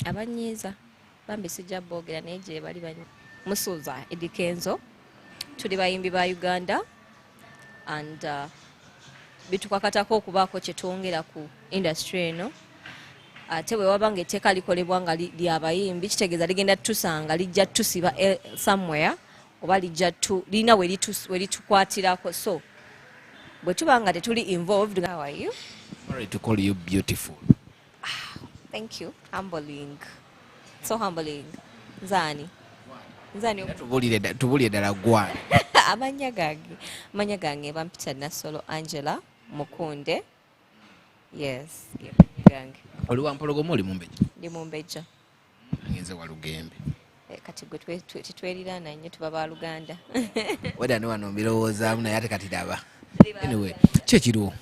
abanyiiza bambi sijja boogera naye gye bali musuuza Eddy Kenzo tuli bayimbi ba Uganda and bitukakatako okubaako kye twongera ku industry eno ate bwe waba ng'etteeka likolebwa nga lyabayimbi kitegeeza ligenda tusanga lijja tusiba somewhere oba lirina we litukwatirako so bwe tuba nga tetuli involved. How are you? Sorry to call you beautiful. Thank you. Humbling. So humbling. Nzani tubulire ddala gwani. amanya gange bampita Nasolo Angela Mukunde. Yes, gange. Oli wampologoma oli Mumbejja? Ndi Mumbejja. Ngenze wa Lugembe. Kati gwe tetweliraana nnyo tuba ba Luganda. Weda ne wano mbirowooza naye ate kati daba. Anyway, kye kiriwo?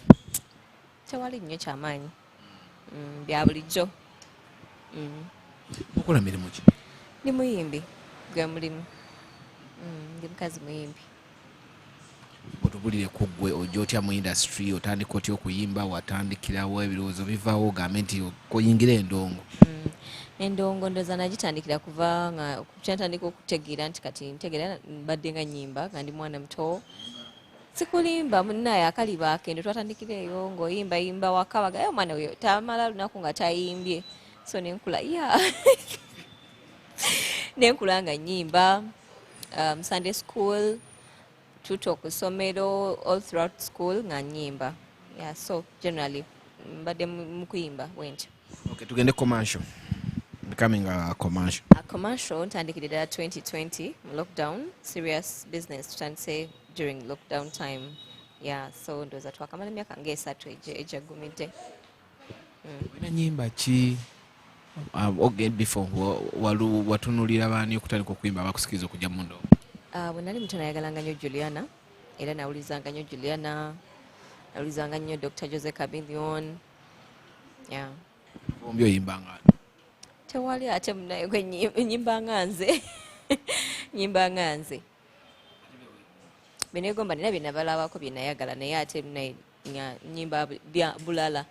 Tewali nnyo kyamaanyi. Bya bulijjo. Okola mirimu ki? Ndi muyimbi gwe mulimu. Ndi mukazi muyimbi. Otubulire ku ggwe ojja otya mu industry otandika otya okuyimba watandikirawo ebirowoozo bivaawo ogambe nti oyingira endongo? Endongo ndoza nagitandikira kuva nga kyatandika okutegeera nti kati ntegeera mbadde nga nnyimba nga ndi mwana muto. Sikulimba munnaye akaliba akendo twatandikira eyo ng'oyimbayimba waka baga omwana oyo tamala lunaku nga tayimbye so nenkula nenkula nga nnyimba Sunday school tuto ku ssomero all throughout school nga nnyimba so generally mbadde mu kuyimba bwentyo. Okay, tugende commercial. Becoming a commercial. A commercial ntandikira ddala 2020 mu lockdown serious business tutandise during lockdown time. So ndoza twakamala emyaka ng'esatu ejagumidde. Olina nnyimba ki before watunulira baani okutandika okuyimba abakusikiriza okujja mu ndongo? Bwe nali muto nayagalanga nnyo Juliana era nawulizanga nnyo Juliana, nawulizanga nnyo Dr. Jose Chameleone. Bombi oyimbanga? Tewali ate munaye gwe nyimbanga nze. Nyimbanga nze. Benegomba nina bye nabalabako bye nayagala naye ate munaye nyimba bulala.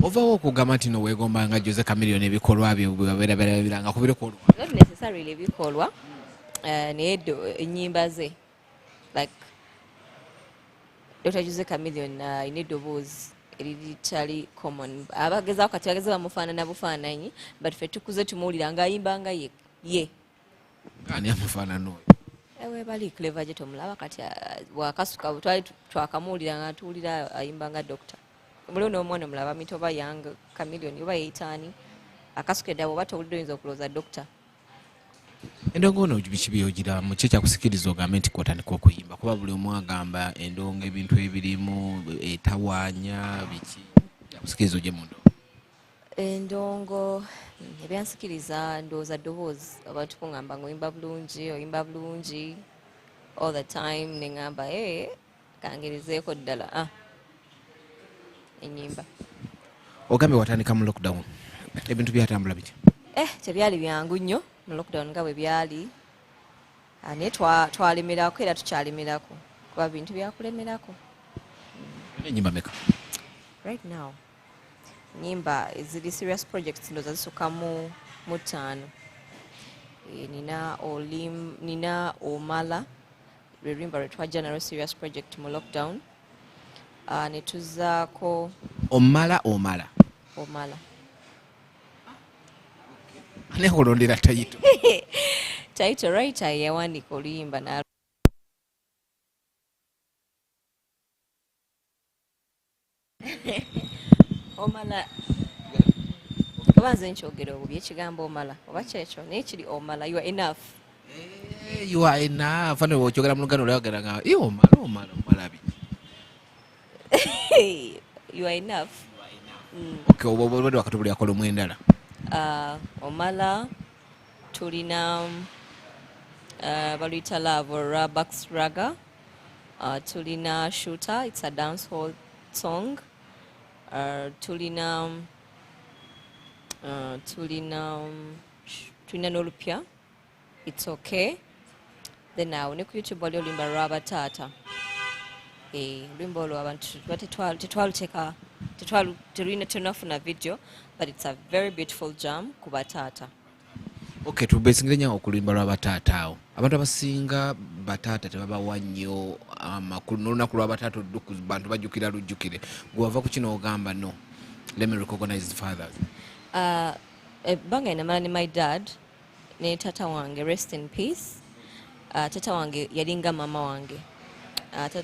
Ovaawo okugamba nti noweegombanga Jose Chameleone ebikolwa bye bwebabeeraberabiranga kubirekolwa? Not necessarily ebikolwa naye ennyimba ze like Dr. Jose Chameleone alina eddoboozi eritali common. Abagezaako kati bageze bamufaanana bufaananyi but ffe tukuze tumuwulira ng'ayimbanga ye. Ani amufaanana oyo? Ewe bali clever gye tomulaba kati wakasuka twali twakamuwulira nga tuwulira ayimbanga Doctor. Mulimu n'omwana omulaba mito oba young Chameleone oba yeetaani akasuka edda bw'oba towulidde oyinza okulooza Doctor. Endongo ono biki by'ogiramu ki ekyakusikiriza ogambe nti kwotandika okuyimba kuba buli omu agamba endongo ebintu ebirimu etawaanya biki kyakusikiriza ogye mu ndongo? Endongo ebyansikiriza ndowooza ddoboozi abantu kuŋŋamba ng'oyimba bulungi all the time ne ŋŋamba kangerezeeko ddala ennyimba. Ogambe watandika mu lockdown ebintu byatambula biki? Tebyali byangu nnyo mu lockdown nga bwe byali naye twalemerako era tukyalemerako kuba bintu byakulemerako. Ennyimba meka? Right now nyimba ziri serious projects ndoza zisuka mu 5. Nina Omala lwerimba lwetwa general serious project mu lockdown ne tuzaako Omala ani akulondera tayito? Tayito writer yawandiika oluyimba na Omala oba nze nkyogera obubi ekigambo Omala oba kyekyo naye kiri Omala you are enough. You are enough. Fane wokyogera mu Luganda olwagala nga Omala bi. You are enough. Okay, obwedde wakatubuli akola omwendala. Omala tulina baluyita Love or Rabax Raga. Tulina Shooter, it's a dancehall song. Tulina n'olupya, it's okay. Then now ne ku YouTube wali oluyimba Raba Tata. Oluyimba olwo abantu tetwaluteeka Terina tunafuna video, but it's a very beautiful jam ku bataata. Okay, tubesingire nnyo okulimba lw'abataata awo. Abantu abasinga bataata tebabawa nnyo amakulu n'olunaku lw'abataata odduku bantu bajjukira lujjukire. Gwe wava ku kino ogamba no. Let me recognize the fathers. Ebbanga enamala ne my dad ne tata wange, rest in peace. Tata wange yalinga mama wange.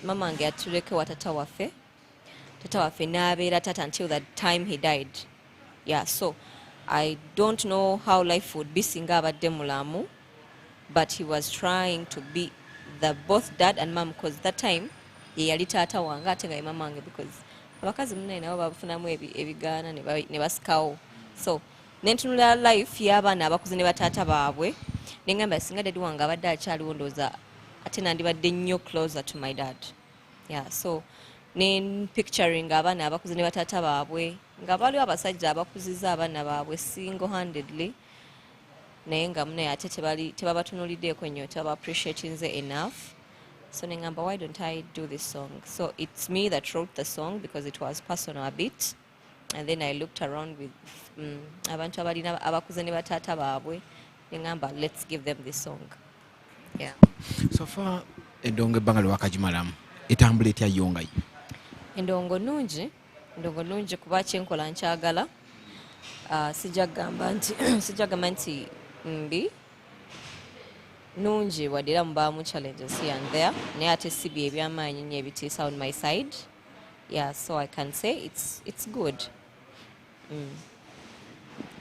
Mama wange yatulekewa tata waffe. Tata waffe n'abeera tata until the time he died. Yeah, so I don't know how life would be singa abadde mulamu, but he was trying to be the both dad and mom, because that time ye yali taata wange ate nga ye mama wange, because abakazi munne nabo bafunamu ebigaana ne basikawo. So nentunula life y'abaana abakuze ne bataata baabwe nengamba singa dadi wange abadde akyaliwo ndowooza ate nandibadde nnyo closer to my dad. Yeah, so ne picturing abaana abakuze ne bataata baabwe nga baliwo abasajja abakuziza abaana baabwe single handedly, naye nga munaye ate tebabatunuliddeeko nnyo, tebaba appreciatinze enough. So nengamba, why don't I do this song? So it's me that wrote the song because it was personal a bit, and then I looked around with abantu abalina abakuze ne bataata baabwe nengamba, let's give them this song. Yeah. So far endongo ebbanga lye wakagimalamu etambula etya yonga yo? Endongo nungi kuba kyenkola nkyagala. Sijagamba nti mbi, nungi wadde era mubaamu challenges here and there, naye ate si bye ebyamaanyi nnyo ebitiisa on my side. Yeah, so I can say it's good.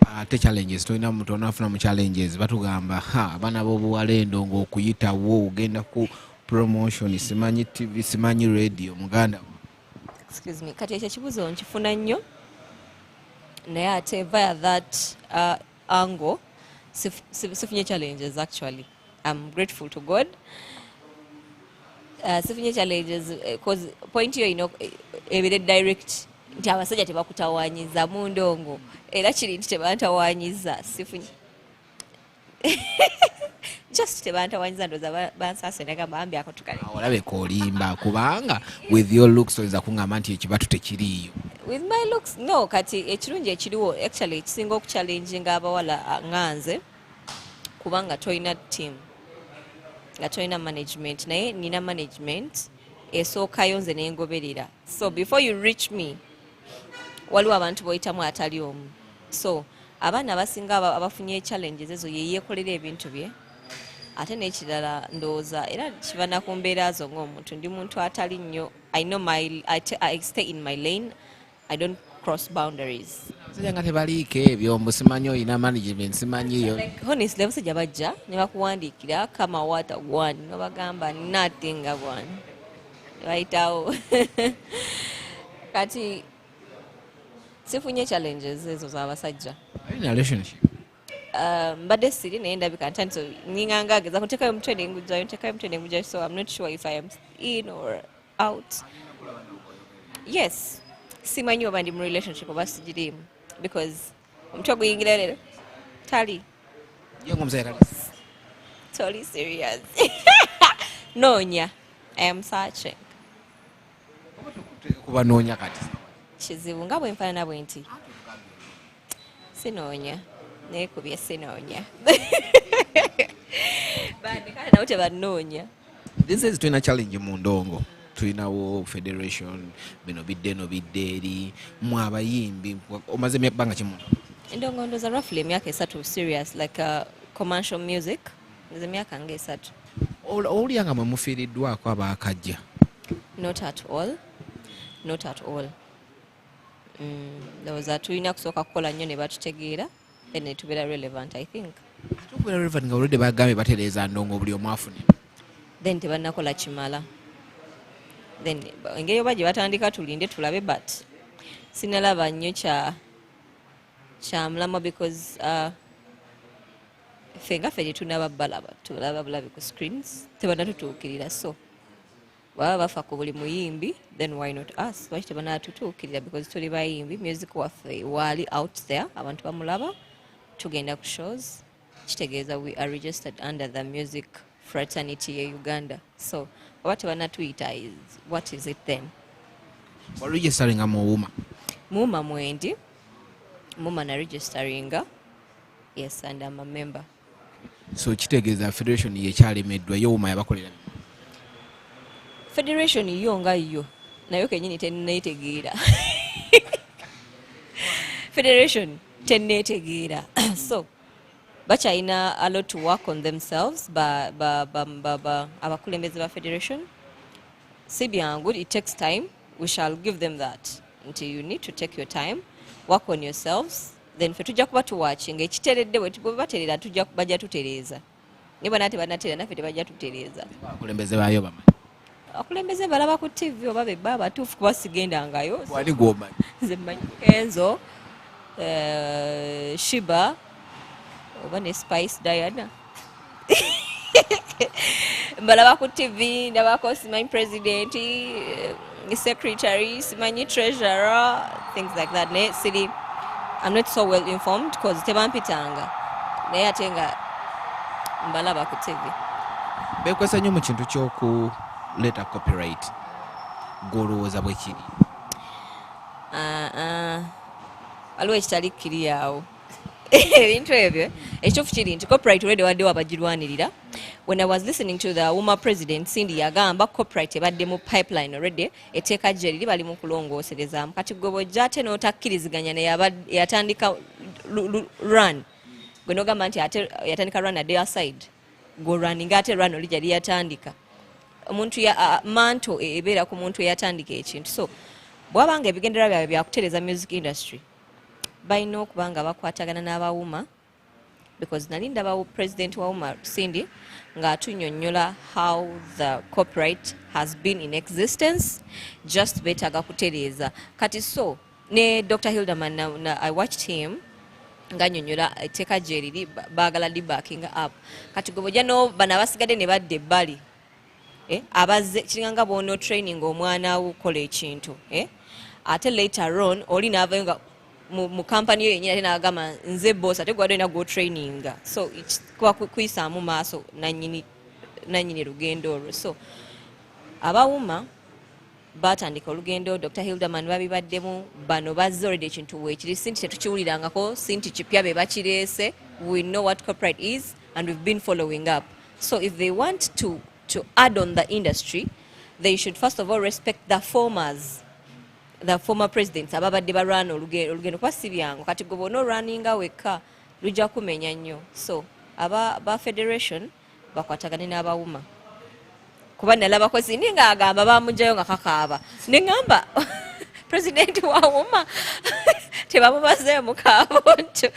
Ate challenges tolina muntu onafuna mu challenges batugamba abaana b'obuwala endongo okuyitawo ogenda ku promotion, simanyi TV, simanyi radio, muganda. Excuse me, kati ekyo ekibuzo nkifuna nnyo, naye ate via that angle sifunye challenges. Actually I'm grateful to God. Sifunye challenges because point yo ino ebire direct nti abasajja tebakutawanyiza mu ndongo era kiri nti tebantawanyiza sifunye just tebantawanyiza ndoza bansase nagamba ambi akotukale olabe kolimba kubanga with your looks oza kungamba nti ekibatu tekiriyo. With my looks no, kati ekirungi ekiriwo actually ekisinga okuchallenginga abawala nganze kubanga toyina team nga toyina management, naye nina management esookayo nze nengoberera. So before you reach me waliwo abantu boyitamu atali omu. So abaana abasinga abafunye challenges ezo yeyeekolera ebintu bye, ate n'ekirala ndowooza era kiva na ku mbeera zo ng'omuntu. Ndi muntu atali nnyo, I know I stay in my lane, I don't cross boundaries. Abasajja nga tebaliiko ebyo, mbu simanyi olina management, simanyiyo. Like honestly abasajja bajja ne bakuwandiikira kama what one ne bagamba nothing one bayitawo kati sifunye challenges ezo z'abasajja. Alina relationship Mbadde siri naye ndabika ntandise ninganga ageza kuteekayo omutwe nengujayo, so I'm not sure if I am in or out. Yes, simanyi oba ndi mu relationship oba sigirimu because omutwe guyingira leero tali totally serious. Noonya, I am searching. kuba noonya kati Kizibu nga bwe nfaanana bwe nti sinoonya naye kubye sinoonya bandi kale nabo tebanoonya. This is tulina challenge mu ndongo, tulinawo federation bino bidde no bidde eri mu abayimbi omaze ebbanga kimu Endongo ndoza roughly emyaka 3 serious like commercial music ndoza emyaka nga 3. Owulyanga mwe mufiiriddwako abaakajja? Not at all. Ndowooza tulina kusooka kukola nnyo ne batutegeera then ne tubeera relevant I think. Ate okubeera relevant nga olwedde bagambye batereeza ndongo buli omu afune Then tebannakola kimala. Then engeri oba gye batandika tulinde tulabe, but sinalaba nnyo kyamulama because ffe nga ffe tetunaba balaba tulaba bulabi ku screens tebannatutuukirira, so baba bafa ku buli muyimbi then why not us? Lwaki tebannatutuukirira? Because tuli bayimbi, music waffe waali out there, abantu bamulaba, tugenda ku shows, kitegeeza we are registered under the music fraternity ye Uganda. So what tebannatuyita is what is it then? Registering a Muwuma. Muma mwendi. Muma na registeringa. Yes, and I'm a member. So kitegeeza federation yekyalemeddwa youma yabakolera Federation yo nga yo nayo kenyini tenneetegeera. Federation tenneetegeera. So bakyalina a lot to work on themselves abakulembeze ba federation. Si byangu, it takes time. We shall give them that. Until you need to take your time, work on yourselves. Then fe tujja kuba tuwatchinga ekiteredde bwe baterera tujja bajja tutereeza. Ne banaate banateera naffe tebajja tutereeza. abakulembeze baayo bamanyi. Abakulembeze balaba ku TV oba bebba abatuufu kuba sigendangayo. Wali gw'omanyi? Nze mmanyi Kenzo, Shiba oba ne Spice Diana. Mbalaba ku TV ndabako simanyi president, secretary, simanyi treasurer, things like that. Ne siri I'm not so well informed because tebampitanga naye ate nga mbalaba ku TV. Beekwesa nnyo mu kintu ky'okuleeta copyright gw'olowooza bwe kiri? Waliwo ekitali kiri awo. Ebintu ebyo ekituufu kiri nti copyright already waddewo abagirwanirira. When I was listening to the woman president Cindy yagamba copyright ebadde mu pipeline already, etteeka gye liri bali mu kulongooserezaamu. Kati gwe bw'ojja ate n'otakkiriziganya naye yatandika run. Gwe n'ogamba nti ate yatandika run at their side. Gw'orunninga ate run oli gyali yatandika. Omuntu manto ebeera ku muntu eyatandika ekintu. So bw'abanga ebigendererwa byabwe byakutereeza music industry, balina okuba nga bakwatagana n'abawuma, because nali ndaba president wa Wuma Cindy ng'atunnyonnyola how the copyright has been in existence, just beetaaga kutereeza. Kati so ne Dr. Hilderman I watched him ng'annyonnyola etteeka gye liri baagala libacking up. Kati gwe bw'ojja no bano abasigadde ne badda ebbali abazze kiringanga bw'ono training omwana wo okukola ekintu ate later on oli n'avayo nga mu company yo yennyini ate n'agamba nze boss ate gwadde olina go traininga. So kuba kuyisaamu maaso nannyini lugendo olwo. So abawuma batandika olugendo. Dr. Hilderman babibaddemu, bano bazze already ekintu weekiri, sinti tetukiwulirangako, sinti kipya be bakireese. We know what copyright is and we've been following up. So if they want to add on the industry, they should first of all respect the former presidents ababadde barwana olugendo kuba si byangu. Kati gwe bw'ona olwaninga wekka lujja kumenya nnyo. So ba federation bakwatagane n'abawuma. Kuba nalabako Cindy ng'agamba bamugjayo nga kakaaba. Ne ŋŋamba president wa Wuma tebamubazeeyo mukaabo nti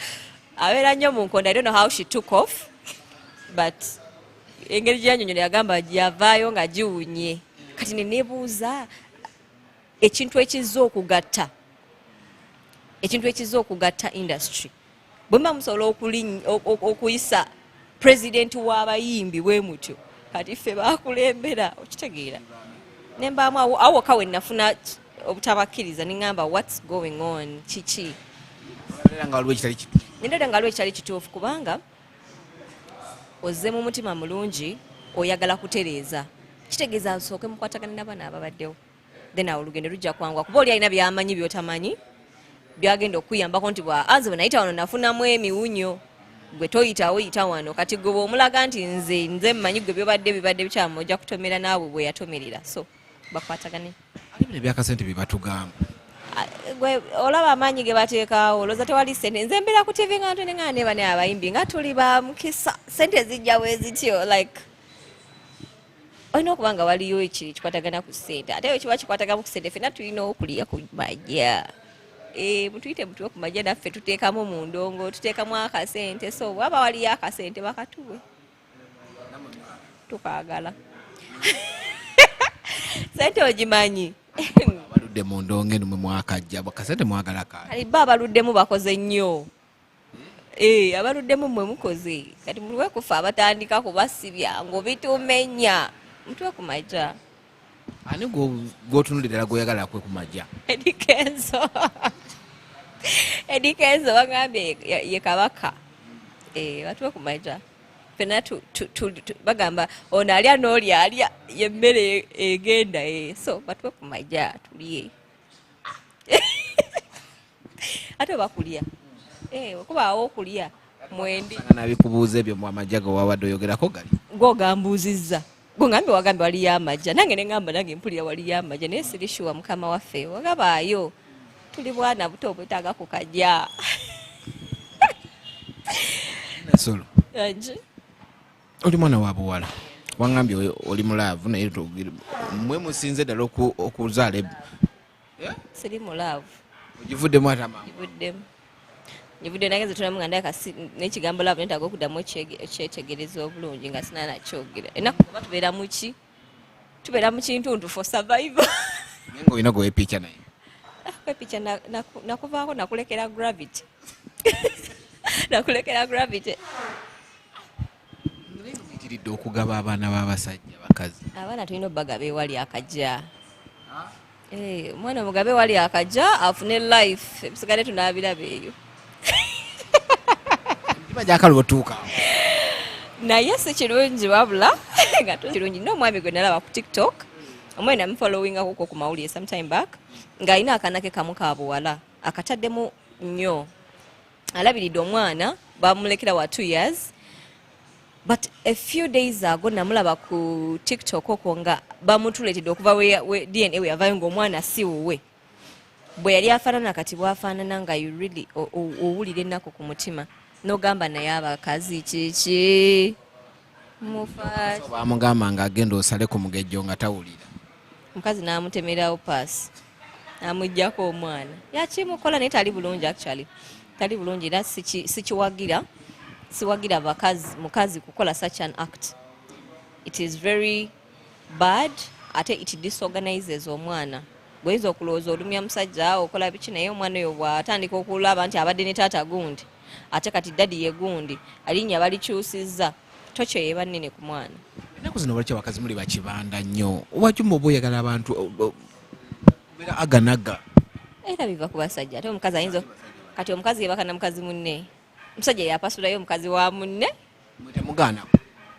abeera nnyo mu nkondo. I don't know how she took off, but engeri gy'annyonnyola yagamba yavaayo nga giwunye. Kati ne neebuuza ekintu ekizza okugatta industry bwe mba musobola okuyisa president w'abayimbi bwe mutyo, kati ffe baakulembera okitegeera. Ne mbaamu awo wokka we nafuna obutabakkiriza ne ŋŋamba what's going on, kiki nendera nga waliwo ekitali kituufu, kubanga ozze mu mutima mulungi oyagala kutereeza. Kitegeeza nsooke mukwatagane n'abaana ababaddewo, then awo olugendo lujja kwangwa kuba oli alina by'amanyi by'otamanyi byagenda okuyambako nti anze bwe nayita wano nafunamu emiwunyo, gwe toyitawo yita wano. Kati gwe bw'omulaga nti nze mmanyi gwe bibadde bikyamu ojja kutomera naawe bwe yatomerera. So bakwatagane. Alibina ebyakasente bye batugamba. Gwe olaba amaanyi ge bateekaawo olowooza tewali ssente. Nze mbeera ku TV nga ntone nga neeba ne abayimbi nga tuli ba mukisa, ssente zijja we zityo, like olina okuba nga waliyo ekiri kikwatagana ku ssente. Ate kiba kikwatagana ku ssente, ffenna tulina okuliya ku majja. Mutuyite mutuwe ku majja, naffe tuteekamu mu ndongo, tuteekamu akasente. So waba waliyo akasente bakatuwe, tukaagala. Ssente ogimanyi. Abaludde mu ndongo eno mwe mwakajja akasente mwagala kaali. Kati bo abaluddemu bakoze nnyo. Abaluddemu mwe mukoze. Kati muliwe kufa abatandika kuba si byangu bitumenya. Mutuwe ku majja. Ani gw'otunulira gw'oyagala kwe ku majja? Eddy Kenzo. Eddy Kenzo bagambye ye kabaka. Batuwe ku majja. Ffenna bagamba ono alya n'oli alya y'emmere egenda. So batuwe ku majja tuliye. ate bakulya okubaawo okulya mwendi nabikubuuza ebyo mu amajja ge wabadde oyogerako gali gogambuuzizza gongambye wagambye waliyo amajja nange neŋŋamba nange mpulira waliyo amajja naye sirishuwa mukama waffe wagabaayo tuli bwana buto obwetaaga ku kajja nasolo oli mwana wa buwala wangambye oli mulaavu naye mwe musinze ddala okuzaala siri mulaavu ogivuddemu atama nyivudde nageze tunamu nga ndaka n'ekigambo laavu netaaga okuddamu ekyetegereza obulungi nga sina nakyogera ennaku kuba tubeera mu kintuntu for survival naye nga olina gwewepiica naye kwepiica nakuvaako nakulekera gravity nakulekera gravity itiridde okugaba abaana b'abasajja bakazi abaana tulina obbagaba ewali akajja omwana omugabe wali akajja afune life ebisigale tunaabiraba eyo ndiba gyakala otuuka naye si kirungi wabula nga kirungi n'omwami gwe nalaba ku tiktok omwami namufollowinga kuko ku mawulire sometime back ng'alina akaana ke kamu ka buwala akataddemu nnyo alabiridde omwana bamulekera wa 2 years but a few days ago namulaba ku tiktok okwo nga bamutuletedde okuva DNA we yavayo ng'omwana si wuwe bwe yali afaanana kati bwafaanana nga you really owulira ennaku ku mutima n'ogamba naye abakazi kiki mufaati bamugamba nga agenda osale ku mugejjo nga tawulira omukazi n'amutemerawo paasi n'amuggyako omwana yakimukola naye tali bulungi actually tali bulungi era siwagira mukazi kukola such an act. It is very bad ate it disorganizes omwana gweza okulowooza olumya musajja okola biki naye omwana oyo bw'atandika okulaba nti abadde ne taata gundi ate kati dadi ye gundi alinnya balikyusizza tokyo yeba nnene ku mwana ennaku zino baliki abakazi muli bakibanda nnyo waki muba oyagala abantu beera aganaga era biva ku basajja ate omukazi ayinza kati omukazi yebaka na mukazi munne omusajja yapasulayo omukazi wa munne temugaana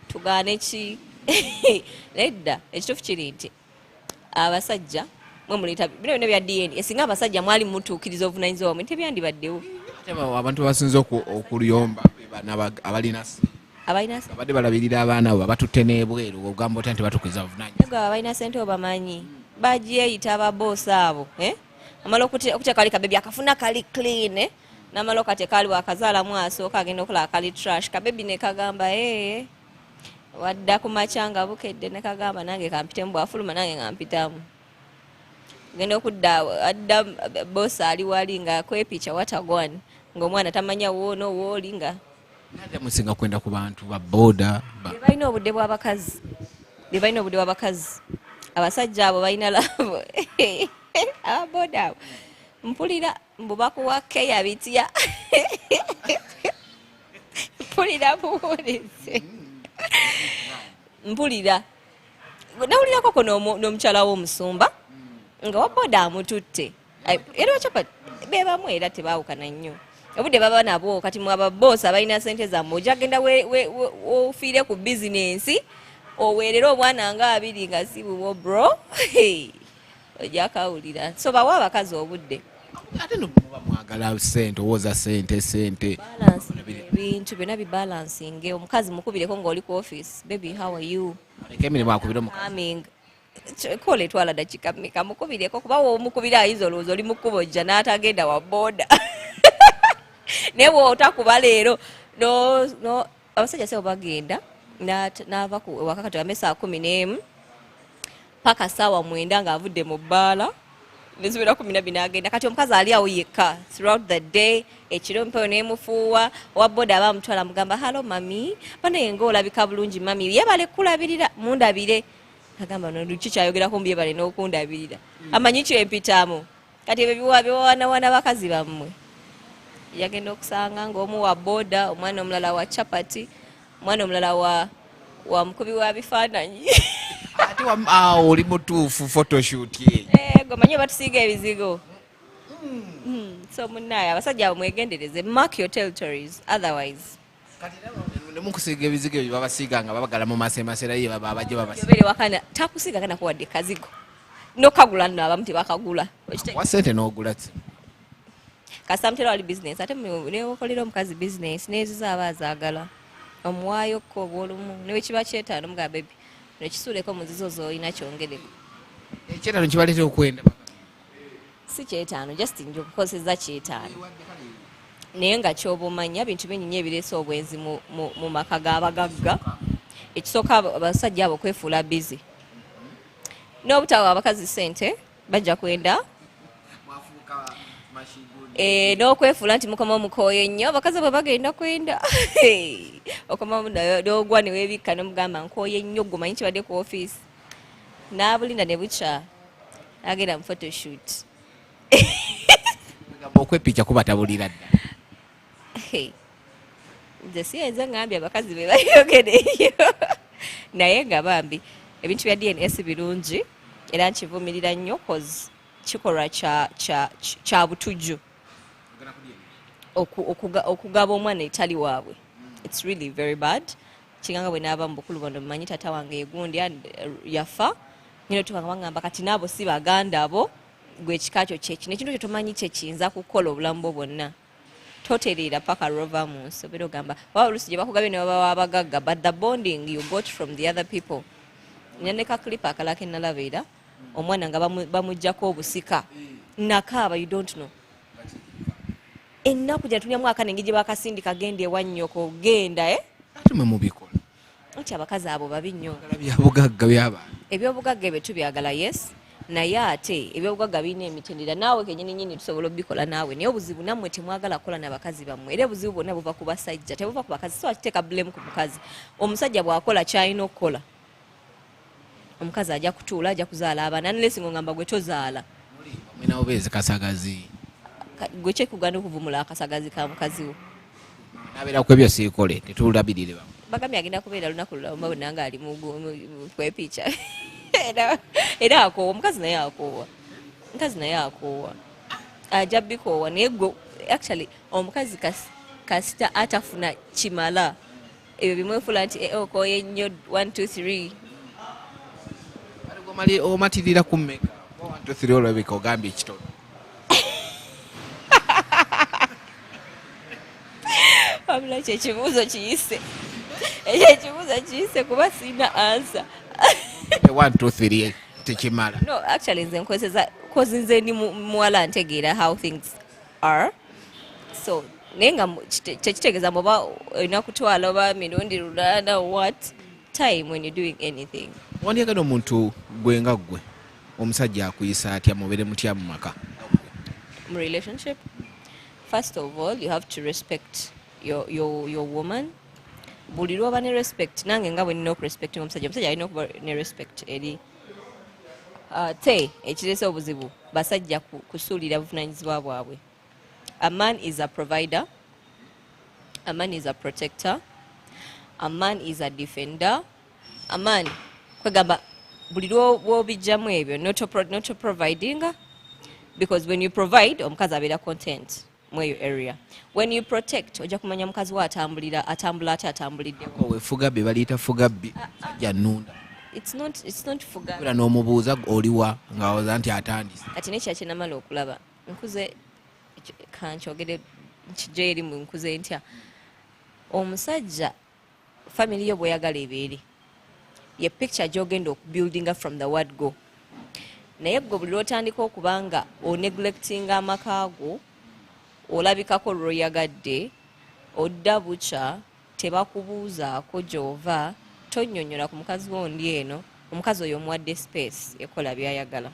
tugaane ki nedda ekituufu kiri nti abasajja mwe muleta bino bino bya DNA esinga abasajja mwali mutuukiriza obuvunaanyizibwa bwamwe tebyandibaddewo abantu basinze okuluyomba abalina abadde balabirira abaana abo batutte n'ebweru ogamba otya nti batuukiriza buvunaanyizibwa abalina sente obamanyi bagyeyita ababoosi abo amala okutya kali kabebi akafuna kali clean namala kati kali wakazaalamu asooka agenda okulaba kali trash kabebi ne kagamba wadda ku macanga bukedde ne kagamba nange kampitemu bwafuluma nange ngampitamu genda okudda adda boosi ali wali nga kwepica watagwani ng'omwana tamanya woono wooli nga nate musinga kwenda ku bantu ba boda balina obudde bw'abakazi abasajja abo balina labo ababoda abo mpulira mbubakuwa keya bitya mpulira buwulize mpulira nawulirako n'omukyala w'omusumba nga waboda amututte era okyapa bebamu era tebaawukana nnyo obudde baba nabo kati mwababoosi abalina sente zammwe ojja genda ofiire ku bizinensi oweerera obwana nga 2 nga si bubwo bro ojja kawulira so bawa abakazi obudde ate nomuba mwagala sente owooza sente ebintu byonna bibalansinge omukazi mukubireko ng'oli ku office baby how are you aleka emirimu akubira omukazi kola etwala dakika mmeka mukubireko kuba womukubira ayinza olowooza oli mukubo ojja n'atagenda wa booda naye bw'otakuba leero abasajja sebo bagenda n'ava waka kati wame saa 11 paka saawa 9 ng'avudde mu bbaala nezibera 12 agenda kati omukazi ali awo yekka throughout the day ekiro mpewo nemufuuwa owaboda aba amutwala mugamba halo mami banaye ng'olabika bulungi mami yebale kulabirira mundabire agamba noluki kyayogerako mbyebale n'okundabirira amanyi kyempitamu kati ebyo biwaanawaana bakazi bammwe yagenda okusanga ng'omu wa boda omwana omulala wa chapati omwana omulala wa mukubi wa bifaananyi ate oli mutuufu photoshoot gomanyi batusiiga ebizigo so munnaye abasajja abo mwegendereze mark your territories otherwise nemukusiiga ebizigo ebyo babasiiga nga babagala mu masemasera ye baba abajje babasiiga wakana takusiiga kana kuwadde kazigo nokagula nno abamu tebakagula wa sente n'ogula kasamtera wali business ate newokolera omukazi business nezo zaba azaagala omuwaayo ko obwolumu newe kiba kyetaano muga baby nekisuuleko muzizo z'olina kyongereko ekyetaano kibaleetera okwenda si kyetaano just nja okukozesa kyetaano naye nga kyoba omanya bintu binyinya ebireese obwenzi mu maka g'abagagga ekisooka abasajja abo kwefuula bizi n'obutawa abakazi ssente bajja kwenda n'okwefuula nti mukoma omukooye nnyo abakazi abo bagenda kwenda okomamu n'ogwa ne weebikka n'omugamba nkooye nnyo gwe omanyi kibadde ku ofiisi n'abulinda ne bukya agenda mu photoshoot okwepica kuba tabulira dda nze siyinza ngambye abakazi be bayogera eyo naye nga bambi ebintu bya DNS birungi era nkivumirira nnyo cause kikolwa kya butujju okugaba omwana etali waabwe. It's really very bad. Kinganga bwe naaba mu bukulu bono mmanyi tata wange egundi yafa nyina tubangamba kati nabo si baganda abo gwe kikakyo kyeki nekintu kyo tomanyi kyekiyinza kukola obulamu bwo bwonna toterera paka rova mu nsi obeera ogamba waba oluusi gye bakugabye ne baba abagagga but the bonding you got from the other people. Nina ne kaklipa akalako ennalabeera omwana nga bamuggyako obusika nakaaba you don't know ennaku gyatunya mwaka nengi gye bakasindika genda ewa nnyoko genda ate mwe mubikola nti abakazi abo babi nnyo byabugagga by'abantu ebyobugagga ebyo tubyagala yes naye ate ebyobugagga birina emitendera naawe kenyininyini tusobola obikola naawe naye obuzibu nammwe temwagala kukola n'abakazi bammwe era obuzibu bwonna buva ku basajja tebuva ku bakazi so akiteeka blame ku mukazi. Omusajja bw'akola kyalina okukola omukazi ajja kutuula ajja kuzaala abaana unless ng'ogamba gwe tozaala mwina obeezi kasagazi gwe kyekugana okuvumula akasagazi ka mukazi wo nabeera ku ebyo siikole tetulabirire bamwe bagambye agenda kubeera lunaku lulamba bonna nga ali mu kwepica era akoowa omukazi naye akoowa mukazi naye akoowa ajja bikoowa naye gwe actually omukazi kasita atafuna kimala ebyo bimwefula nti okooye nnyo 1 2 3 omatirira ku mmeka 1 2 3 olabika ogambye ekitono wabula ekyo ekibuuzo kiyise ekyo ekibuuzo kiyise kuba sina ansa 1 2 3 tekimala no actually nze nkozesa cause nze ni muwala ntegeera how things are so naye nga kyekitegeeza muba olina kutwala oba mirundi lulanda what time when you're doing anything. Wandiyagala omuntu gwe nga gwe omusajja akuyisa atya mubeere mutya mu maka mu relationship? First of all you have to respect your woman. Buli lwoba ne respect nange nga bwe nina okurespecting omusajja alina okuba ne respect eri te ekirese obuzibu basajja kusuulira buvunaanyizibwa bwabwe. A man is a provider, a man is a protector, a man is a defender, a man kwegamba buli lwobijjamu ebyo not providing because when you provide omukazi abeera content mweyo area. When you protect ojja kumanya mukazi wa atambula ate atambuliddewo wefuga bye baliyita fuga bbi sajja nnunda it's not fuga era n'omubuuza oliwa ng'awoza nti atandise kati nekya kyenamala okulaba nkuze kankyogere nkijja eri mu nkuze ntya omusajja family yo bweyagala ebeere ye picture gy'ogenda okubuildinga from the word go naye gwe buli lwotandika okubanga oneglectinga amaka go olabikako lwoyagadde odda bukya tebakubuuzaako gy'ova tonnyonnyola ku mukazi wondi eno omukazi oyo omuwadde space ekola byayagala.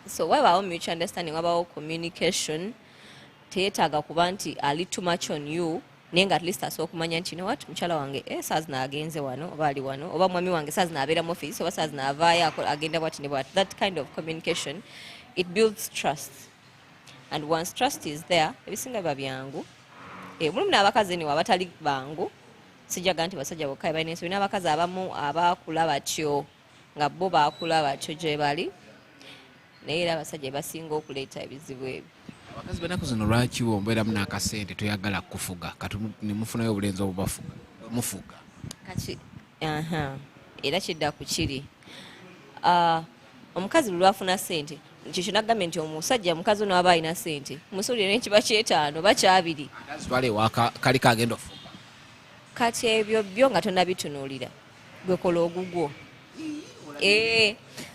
So wabaawo mutual understanding wabaawo communication teyeetaaga kuba nti ali too much on you naye nga at least asobola okumanya nti no what mukyala wange saazina agenze wano oba ali wano oba mwami wange saazina abeera mu office oba saazina avaayo agenda bwati ne bwati. That kind of communication it builds trust and once trust is there ebisinga biba byangu. Mulimu n'abakazi niwe abatali bangu sijaga nti basajja bokka balina ensobi n'abakazi abamu abaakula batyo nga bo baakula batyo gye bali naye era abasajja basinga okuleeta ebizibu ebyo. Abakazi banaku zino lwakiwo mbeeramu n'akasente toyagala kufuga kati nemufunayo obulenzi obubafuga mufuga kati era kidda ku kiri omukazi lwafuna sente kyekyo nagambye nti omusajja mukazi ono aba alina ssente musuulire n'ekiba kyetaano bakyabiri azitwale ewaka kali kagenda ofumba kati ebyo byo nga tonnabitunuulira gwekola ogugwo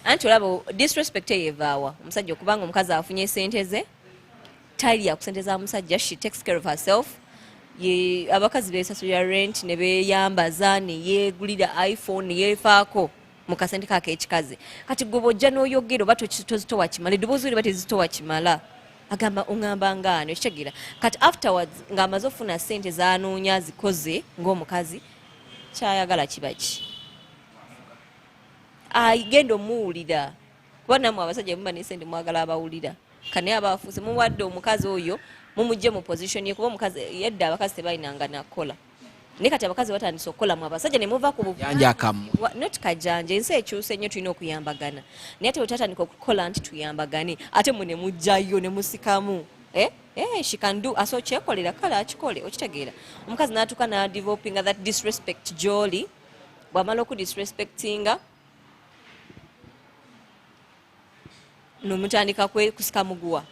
anti olaba disrespect eyevaawa omusajja okubanga omukazi afunye sente ze talya ku sente za musajja, she takes care of herself. Abakazi besasulira rent ne beeyambaza ne yeegulira iPhone ne yeefaako mu kasente kaake ekikaze. Kati gwe bw'ojja n'oyogera oba tozitowa kimala, eddoboozi oli batezitowa kimala, agamba oŋŋamba ngaano ekitegeera. Kati afterwards ng'amaze ofuna ssente z'anoonya azikoze ng'omukazi, kyayagala kiba ki? Genda omuwulira kuba nammwe abasajja muba n'essente mwagala abawulira. Kane abafuuse muwadde omukazi oyo mumujje mu position ye kuba omukazi yedda abakazi tebalinanga nakola. Naye kati abakazi batandise okukola mu abasajja ne muva ku janja akamu. Not kajanja, ensi ekyuse nnyo tulina okuyambagana. Naye ate wetatandika okukola nti tuyambagane ate mwe ne mujjayo ne musikamu. She can do aso kyekolera kale akikole okitegeera. Omukazi n'atuuka n'adevelopinga that disrespect gy'oli, bw'amala okudisrespectinga n'omutandika kusika muguwa.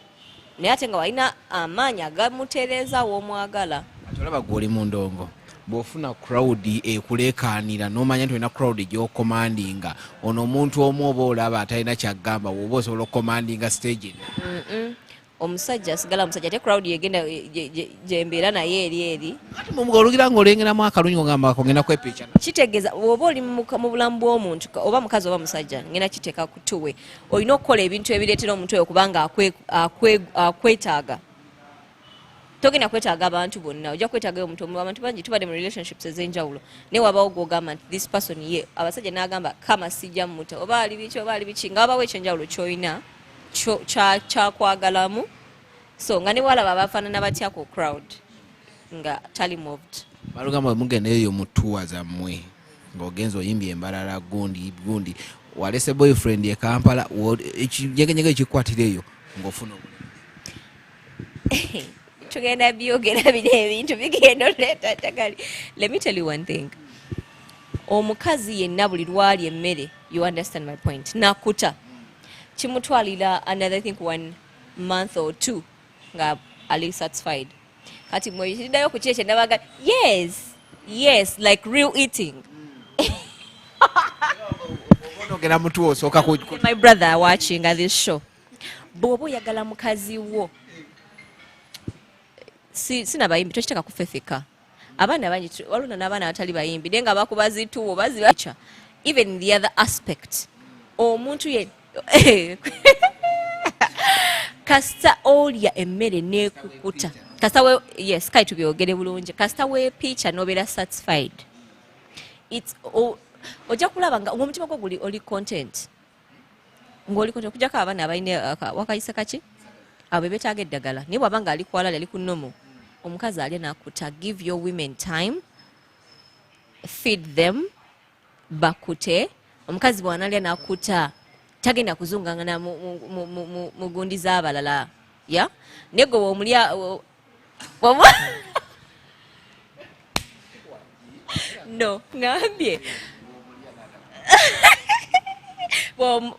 Naye ate nga walina amaanyi agamutereeza w'omwagala. Olaba gw'oli mu ndongo bw'ofuna crowd ekuleekaanira n'omanya nti olina crowd gy'okomandinga ono omuntu omu oba olaba atalina kyagamba woba osobola okukomandinga stage eno. Omusajja asigala musajja ate crowd yegenda gyembeera naye eri ati olugira ng'olengeramu akalungi ng'ogamba ngenda kwepiica kitegeeza oba oli mu bulamu bw'omuntu oba mukazi oba musajja ngenda kiteeka kutuwe olina okukola ebintu ebireetera omuntu oyo kubanga akwetaaga. Togenda kwetaaga abantu bonna, ojja kwetaaga omuntu omu. Abantu bangi tubadde mu relationships ez'enjawulo naye wabawo gw'ogamba nti this person ye abasajja n'agamba kama sijja mmuta oba ali biki nga wabawo ekyenjawulo ky'olina kyakwagalamu, so nga ne walaba abafaanana batya ku crowd nga tali moved. Balugamba mugenda eyo mu tour zammwe ng'ogenza oyimbye embalala gundi walese boyfriend ye Kampala ekinyegenyege ekikwatira eyo ng'ofuna tugenda byogera bino ebintu bigenda oleeta tagali. Let me tell you one thing. Omukazi yenna buli lwali emmere, you understand my point, nakuta kimutwalira another I think 1 month or 2 nga ali satisfied. Kati mweyiriddayo ku kyekyo nabaga yes like real eating. My brother watching at this show, bw'oba oyagala mukazi wo sina bayimbi tokiteka kufefeka. Abaana bangi waluna n'abaana abatali bayimbi naye nga bakuba zituwo bazibaca. Even the other aspect omuntu ye kasita olya emmere n'ekukuta kasita we yes kale tubyogere bulungi kasita weepiica n'obeera satisfied ojja kulaba nga omutima gwo guli oli content ng'oli content okujjako abaana abalina wakayisa kaki abo be beetaaga eddagala naye bw'aba nga ali kwalala ali ku nnomo omukazi alya n'akuta. Give your women time, feed them bakute. Omukazi bw'analya n'akuta tagenda kuzungangana mu gundi z'abalala naye gwe bw'omulya no ngambye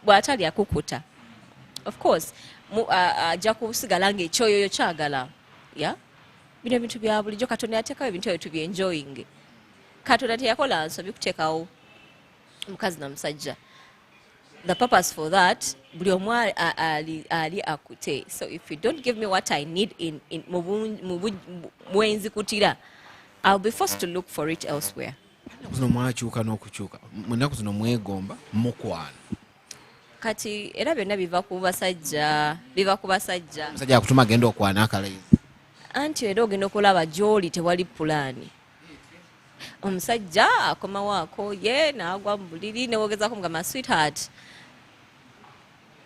bw'atalya kukuta of course ajja kusigala ng'ekyoyoyo kyagala bino ebintu bya bulijjo. Katonda yateekawo ebintu ebyo tubyenjoyinge. Katonda teyakola nsobi kuteekawo omukazi na musajja. The purpose for that buli omu ali akute. So if you don't give me what I need in mwenzi kutira, I'll be forced to look for it elsewhere. Kuno mwakyuka n'okukyuka mwennaku zino mwegomba mukwana kati era byonna biva ku basajja musajja akutuma agenda okwana akalayezi anti era ogenda okulaba gy'oli tewali pulaani. Omusajja akomawaako ye n'agwa mu buliri newogezaako nga my sweetheart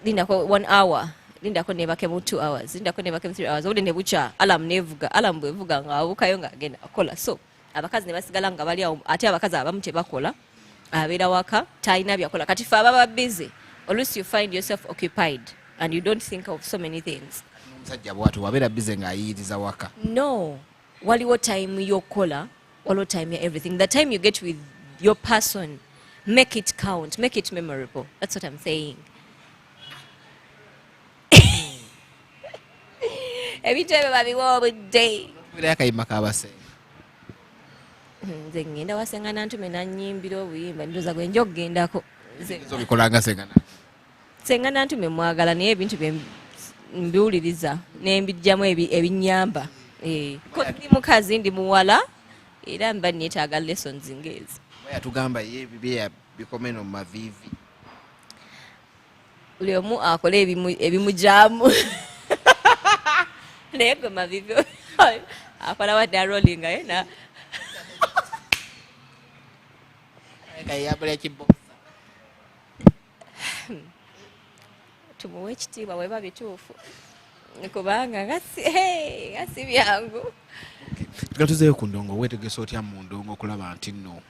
lindako 1 hour lindako nebakemu 2 hours lindako nebakemu 3 hours obudde ne bukya alamu bwevuga nga abukayo ng'agenda akola. So abakazi ne basigala nga bali awo ate abakazi abamu tebakola abeera waka talina byakola. Kati fe ababa busy always you find yourself occupied and you don't think of so many things. Omusajja bw'atu wabeera busy ng'ayiyiriza waka. No, waliwo time y'okola waliwo time ya everything. The time you get with your person, make it count, make it memorable. That's what I'm saying. ebintu ebyo babiwa obudde. Era akayimba kabasenga. Nze ngenda wasengana ntume nanyimbira obuyimba ndoza gwe njo kugendako. Zo bikolanga sengana. Sengana ntume mwagala naye ebintu bye mbiwuliriza nembijjamu ebinyamba. Ko ndi mukazi ndi muwala era mba neetaaga lessons ngezi. Baya tugamba ye bibye bikomeno mu mavivi. Buli omu akola ebimujaamu. Naye gwe mavivi akola wadde rolling yena. Tumuwe ekitiibwa bwe biba bituufu kubanga gasi byangu. Tugatuzeeyo ku ndongo weetegesa otya mu ndongo okulaba nti nno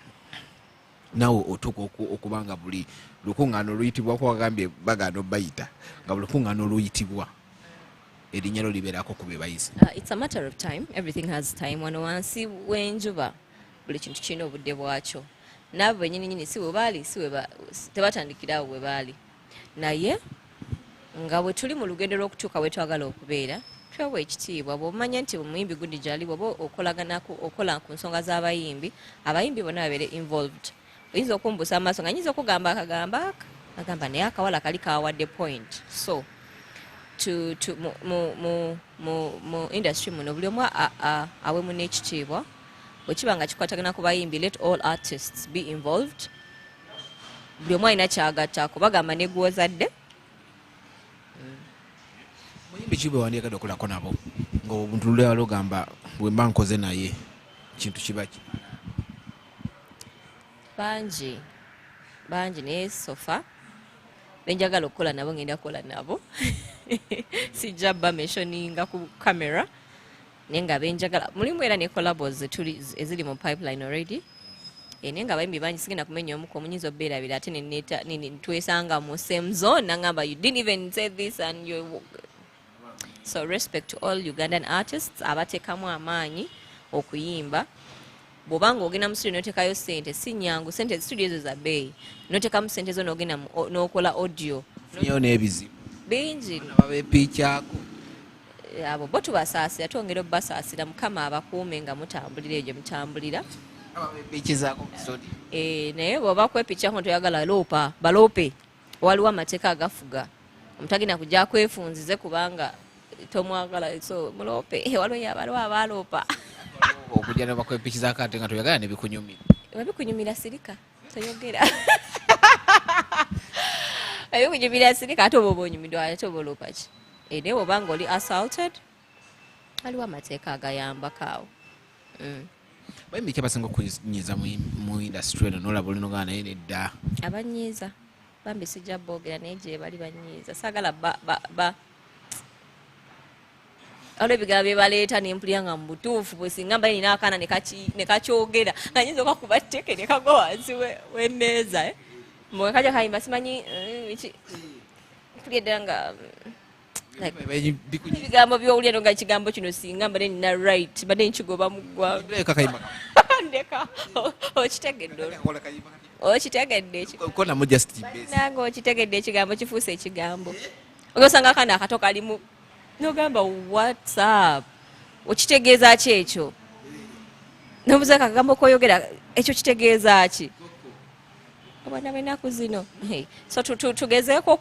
nawe otuuka okubanga buli lukuŋŋaano oluyitibwa ko wagambye bagaana obayita nga buli lukuŋŋaano oluyitibwa erinnya lyo libeerako ku be bayise. It's a matter of time. Everything has time. Wano wansi w'enjuba buli kintu kirina obudde bwakyo. Naabo bennyini si bwe baali tebatandikirawo bwe baali. Naye nga bwe tuli mu lugendo lw'okutuuka we twagala okubeera twewa ekitiibwa. Bw'omanya nti omuyimbi gundi gyali bw'oba okola ku nsonga z'abayimbi, abayimbi bonna babeere involved. Oyinza okumbuusa amaaso nga nyinza okugamba akagamba agamba naye akawala kali kawadde point. So mu industry muno buli omu awe mu n'ekitiibwa bwe kiba nga kikwatagana ku bayimbi. Let all artists be involved. Buli omu alina kyagatta kubagamba ne gw'ozadde. Muyimbi ki bwe wandiikadde okolako nabo nga obuntu lulya lugamba bwe mba nkoze naye kintu kiba ki? Bangi naye sofa benjagala okukola nabo ngenda kukola nabo. Sijja bba mentioninga ku camera naye nga benjagala. Mulimu era ne collabos eziri mu pipeline already. Naye nga bayimbi bangi sigenda kumenya omuko omunyinza obeerabira ate twesanga mu same zone nangamba you didn't even say this and you. So respect to all Ugandan artists abateekamu amaanyi okuyimba. Bw'obanga ogenda mu studio n'oteekayo ssente si nnyangu, ssente studio ezo za bbeeyi. N'oteekamu ssente zo n'ogenda n'okola audio. Niyo n'ebizibu bingi babeepiikyako. Abo bo tubasaasira, twongera obbasaasira. Mukama abakuume nga mutambulira egyo mutambulira. Ababeepiikizaako mu studio. Naye bw'oba kwepikyako toyagala baloope. Waliwo amateeka agafuga. Omutagenda kujja kwefunzize kubanga tomwagala. So muloope waliwo abaloopa. Okujja ne bakwepikizaako ate nga toyagala ne bikunyumira. Bikunyumira sirika toyogera. Bikunyumira sirika ate oba onyumiddwa ate oba oloopa ki. Naye bw'obanga oli assaulted waliwo amateeka agayambako awo. Bayimbi ki abasinga okunyiiza mu industry eno n'olaba olinogaa naye nedda? Abanyiiza bambi sijja boogera naye gye bali banyiiza. Saagala olwo ebigambo bye baleeta ne mpulira nga mu butuufu bwe singa mba nina akaana ne kakyogera nga nyinza okakuba tteke ne kagwa wansi w'emmeeza. Mbwe kajja kayimba simanyi mpulira ddala nga ebigambo by'owulira nga ekigambo kino singa mbadde nina right badde nkigoba mu ggwanga. Ndeka okitegedde nanga okitegedde ekigambo kifuuse ekigambo. Osanga akaana akato kalimu nogamba whatsapp okitegeeza ki ekyo? Nobuuza akagambo koyogera ekyo kitegeeza ki? Abaana b'ennaku zino so tugezeeko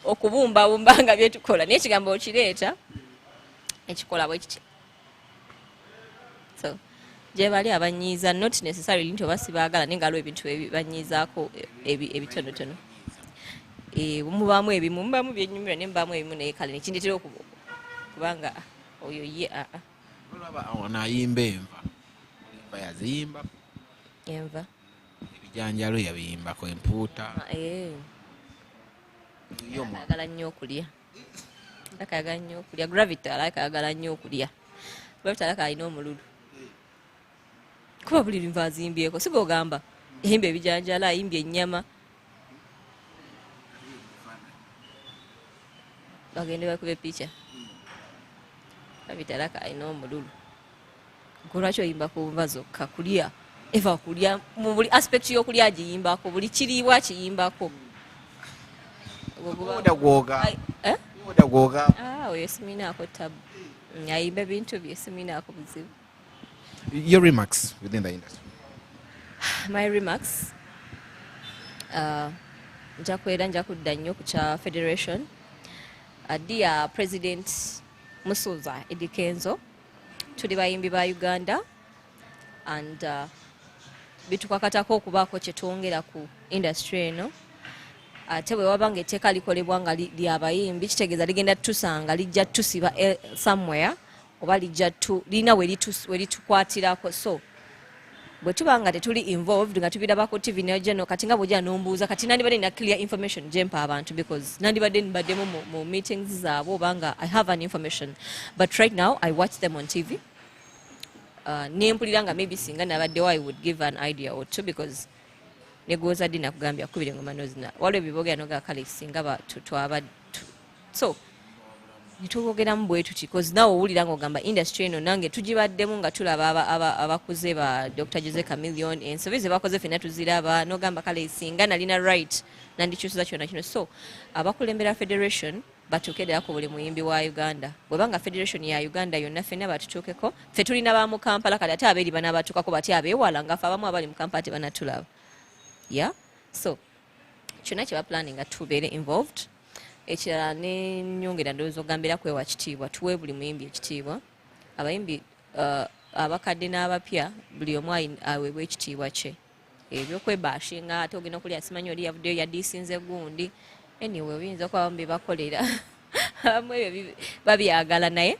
okubumbabumba nga byetukola naye ekigambo okireeta ekikola bwe kiti. So gye bali abanyiiza not necessarily nti oba sibaagala naye nga waliwo ebintu banyiizaako ebitonotono. Mubaamu ebimu mubaamu byennyumira ne mubaamu ebimu naye kale nekindetera kubanga oyo ye naayimba enva yaziyimba enva ebijanjalo yabiyimbako empuuta. Ayagala nnyo okulya. Ayagala nnyo okulya. Gravity ayagala nnyo okulya. Gravity alina omululu. Kuba buli linva azimbyeko si gogamba yimba ebijanjalo ayimbye ennyama. Bagende bakube picha. Abitalaka alina omululu. Lwaki oyimba ku nva zokka? Kulya eva kulya mu buli aspect y'okulya agiyimbako, buli kiriibwa kiyimbako. Oda gwoga. Oyo siminaako tabu. ayimba ebintu bye siminaako buzibu. Your remarks within the industry? My remarks, nja kudda nnyo ku kya federation. Dear President Musuza Eddy Kenzo, tuli bayimbi ba Uganda and bitukakatako okubaako kye twongera ku industry eno. Ate bwe wabanga etteeka likolebwa nga lyabayimbi kitegeeza ligenda tusanga lijja tusiba somewhere oba lijja lina we litukwatirako. So bwe tubanga tetuli involved nga tubirabako TV nojeno kati nga bwojja nombuuza kati nandibadde nina clear information jempa abantu because nandibadde nibaddemu mu meetings zaabwe obanga I have an information, but right now I watch them on TV. Nempulira nga maybe singa nabaddewo I would give an idea or two because negooza ddi nakugambya kubira ngoma nozina waliwo ebibogera noga kale singa twaba so nitubogeramu bwe tuti because nawe owulira ng'ogamba industry eno nange tugibaddemu nga tulaba abakuze ba Dr. Jose Chameleon ensobi ze bakoze ffenna tuziraba nogamba kale singa nalina right nandikyusiza kyonna kino. So abakulembera federation batuukedderako buli muyimbi wa Uganda. Bwebanga federation ya Uganda yonna ffenna batutuukeko. Ffe tulina ba mu Kampala kati ate abeeri banabatuukako bati abeewala nga ffe abamu abali mu Kampala tebanatulaba. Yeah, so kyonna kye baplanning nga tubeere involved. Ekirala nenyongera ndowooza ogambira kwewa kitiibwa, tuwe buli muyimbi ekitiibwa. Abayimbi abakadde n'abapya buli omu aweebwa ekitiibwa kye. Ebyokwebashinga ate ogenda okulya simanyi oli yavuddeyo yadiisinze gundi. Anyway oyinza okuba abamu bye bakolera abamu ebyo babyagala naye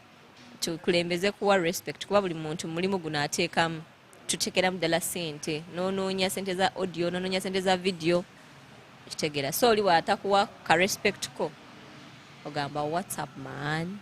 tukulembeze kuwa respect kuba buli muntu mulimu guno ateekamu. Tutekeramu ddala ssente n'onoonya ssente za audio n'onoonya ssente za video kitegeera. So oli bw'atakuwa ka respect ko ogamba what's up man.